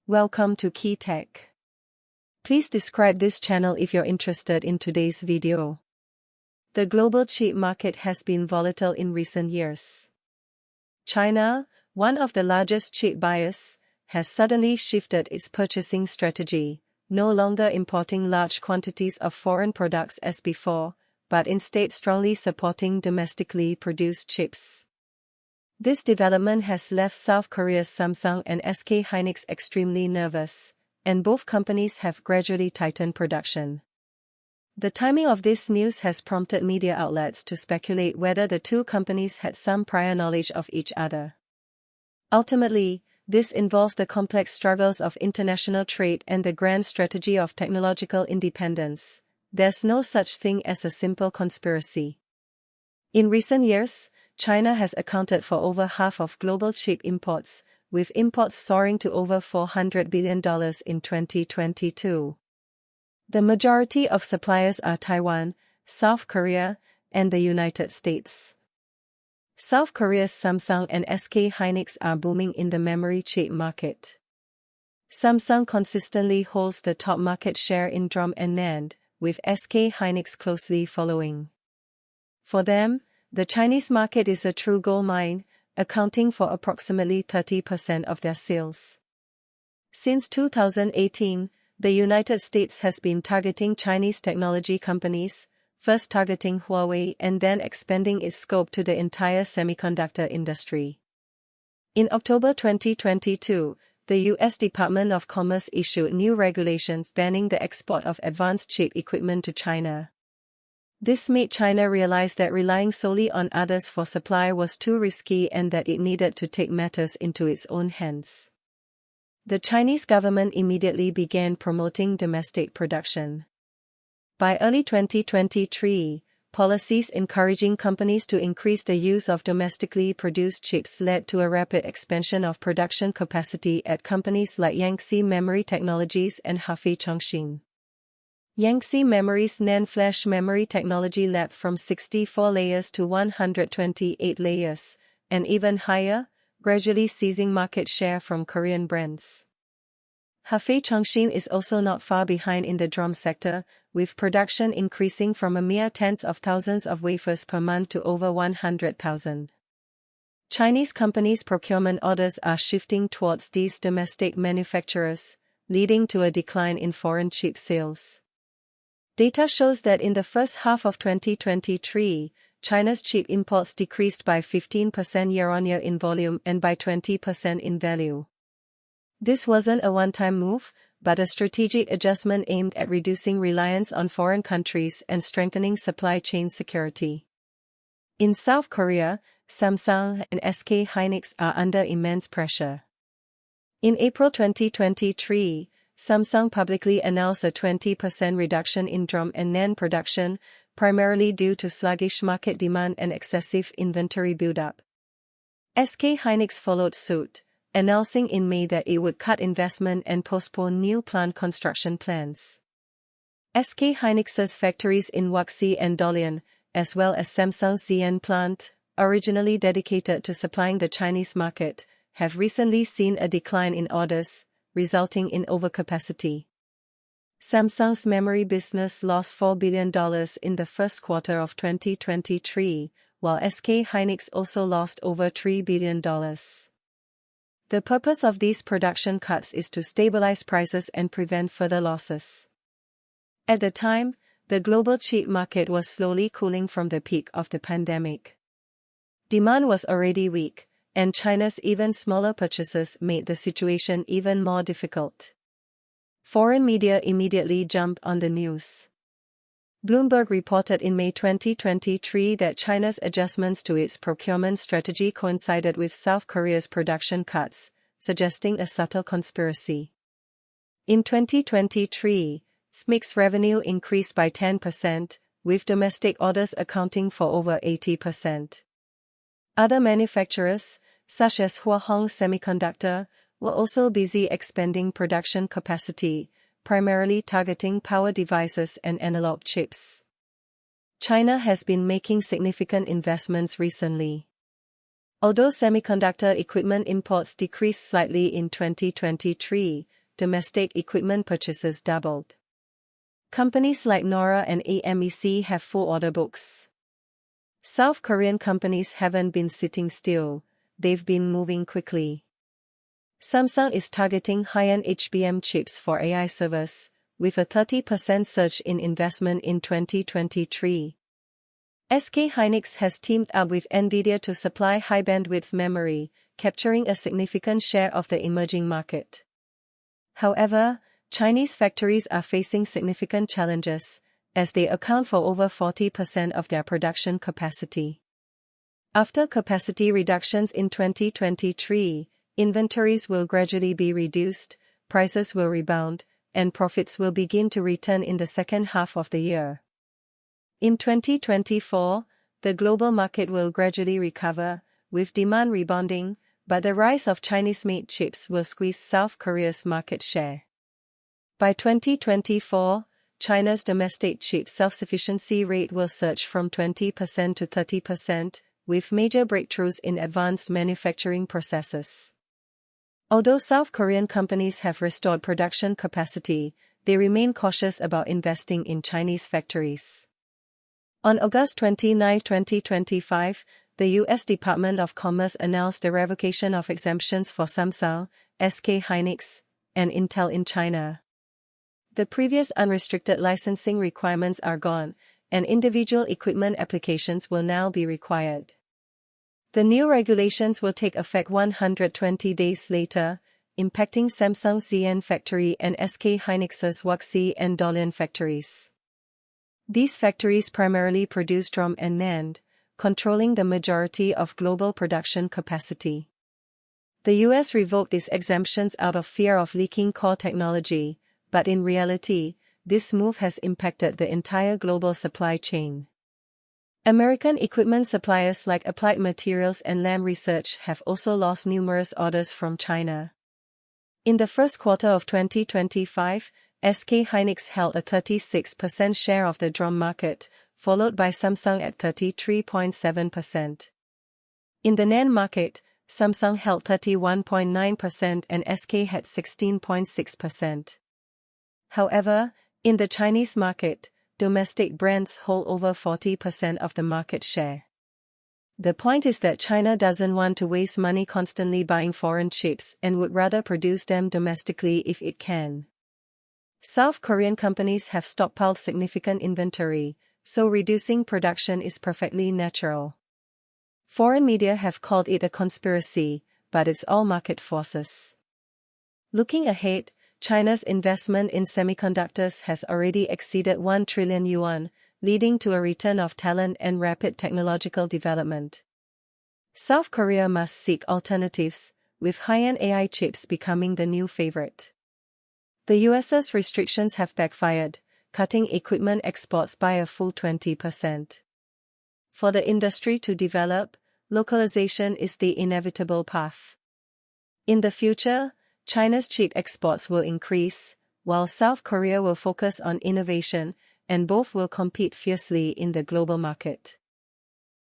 Welcome to Key Tech. Please describe this channel if you're interested in today's video. The global chip market has been volatile in recent years. China, one of the largest chip buyers, has suddenly shifted its purchasing strategy, no longer importing large quantities of foreign products as before, but instead strongly supporting domestically produced chips. This development has left South Korea's Samsung and SK Hynix extremely nervous, and both companies have gradually tightened production. The timing of this news has prompted media outlets to speculate whether the two companies had some prior knowledge of each other. Ultimately, this involves the complex struggles of international trade and the grand strategy of technological independence. There's no such thing as a simple conspiracy. In recent years, China has accounted for over half of global chip imports, with imports soaring to over $400 billion in 2022. The majority of suppliers are Taiwan, South Korea, and the United States. South Korea's Samsung and SK Hynix are booming in the memory chip market. Samsung consistently holds the top market share in DRAM and NAND, with SK Hynix closely following. For them, the Chinese market is a true gold mine, accounting for approximately 30% of their sales. Since 2018, the United States has been targeting Chinese technology companies, first targeting Huawei and then expanding its scope to the entire semiconductor industry. In October 2022, the U.S. Department of Commerce issued new regulations banning the export of advanced chip equipment to China. This made China realize that relying solely on others for supply was too risky and that it needed to take matters into its own hands. The Chinese government immediately began promoting domestic production. By early 2023, policies encouraging companies to increase the use of domestically produced chips led to a rapid expansion of production capacity at companies like Yangtze Memory Technologies and Hefei Chongqing. Yangtze Memory's NAND flash memory technology leapt from 64 layers to 128 layers, and even higher, gradually seizing market share from Korean brands. Hefei Chongqing is also not far behind in the DRAM sector, with production increasing from a mere tens of thousands of wafers per month to over 100,000. Chinese companies' procurement orders are shifting towards these domestic manufacturers, leading to a decline in foreign chip sales. Data shows that in the first half of 2023, China's chip imports decreased by 15% year-on-year in volume and by 20% in value. This wasn't a one-time move, but a strategic adjustment aimed at reducing reliance on foreign countries and strengthening supply chain security. In South Korea, Samsung and SK Hynix are under immense pressure. In April 2023, Samsung publicly announced a 20% reduction in DRAM and NAND production, primarily due to sluggish market demand and excessive inventory buildup. SK Hynix followed suit, announcing in May that it would cut investment and postpone new plant construction plans. SK Hynix's factories in Wuxi and Dalian, as well as Samsung's Xi'an plant, originally dedicated to supplying the Chinese market, have recently seen a decline in orders, resulting in overcapacity. Samsung's memory business lost $4 billion in the first quarter of 2023, while SK Hynix also lost over $3 billion. The purpose of these production cuts is to stabilize prices and prevent further losses. At the time, the global chip market was slowly cooling from the peak of the pandemic. Demand was already weak, and China's even smaller purchases made the situation even more difficult. Foreign media immediately jumped on the news. Bloomberg reported in May 2023 that China's adjustments to its procurement strategy coincided with South Korea's production cuts, suggesting a subtle conspiracy. In 2023, smic's revenue increased by 10%, with domestic orders accounting for over 80%. Other manufacturers, such as Huawei Semiconductor, were also busy expanding production capacity, primarily targeting power devices and analog chips. China has been making significant investments recently. Although semiconductor equipment imports decreased slightly in 2023, domestic equipment purchases doubled. Companies like Nora and AMEC have full order books. South Korean companies haven't been sitting still, they've been moving quickly. Samsung is targeting high-end HBM chips for AI servers, with a 30% surge in investment in 2023. SK Hynix has teamed up with Nvidia to supply high-bandwidth memory, capturing a significant share of the emerging market. However, Chinese factories are facing significant challenges, as they account for over 40% of their production capacity. After capacity reductions in 2023, inventories will gradually be reduced, prices will rebound, and profits will begin to return in the second half of the year. In 2024, the global market will gradually recover, with demand rebounding, but the rise of Chinese-made chips will squeeze South Korea's market share. By 2024, China's domestic chip self-sufficiency rate will surge from 20% to 30%, with major breakthroughs in advanced manufacturing processes. Although South Korean companies have restored production capacity, they remain cautious about investing in Chinese factories. On August 29, 2025, the U.S. Department of Commerce announced the revocation of exemptions for Samsung, SK Hynix, and Intel in China. The previous unrestricted licensing requirements are gone, and individual equipment applications will now be required. The new regulations will take effect 120 days later, impacting Samsung's Xi'an factory and SK Hynix's Wuxi and Dalian factories. These factories primarily produce DRAM and NAND, controlling the majority of global production capacity. The US revoked these exemptions out of fear of leaking core technology, but in reality, this move has impacted the entire global supply chain. American equipment suppliers like Applied Materials and Lam Research have also lost numerous orders from China. In the first quarter of 2025, SK Hynix held a 36% share of the DRAM market, followed by Samsung at 33.7%. In the NAND market, Samsung held 31.9% and SK had 16.6%. However, in the Chinese market, domestic brands hold over 40% of the market share. The point is that China doesn't want to waste money constantly buying foreign chips and would rather produce them domestically if it can. South Korean companies have stockpiled significant inventory, so reducing production is perfectly natural. Foreign media have called it a conspiracy, but it's all market forces. Looking ahead, China's investment in semiconductors has already exceeded 1 trillion yuan, leading to a return of talent and rapid technological development. South Korea must seek alternatives, with high-end AI chips becoming the new favorite. The US's restrictions have backfired, cutting equipment exports by a full 20%. For the industry to develop, localization is the inevitable path. In the future, China's chip exports will increase, while South Korea will focus on innovation, and both will compete fiercely in the global market.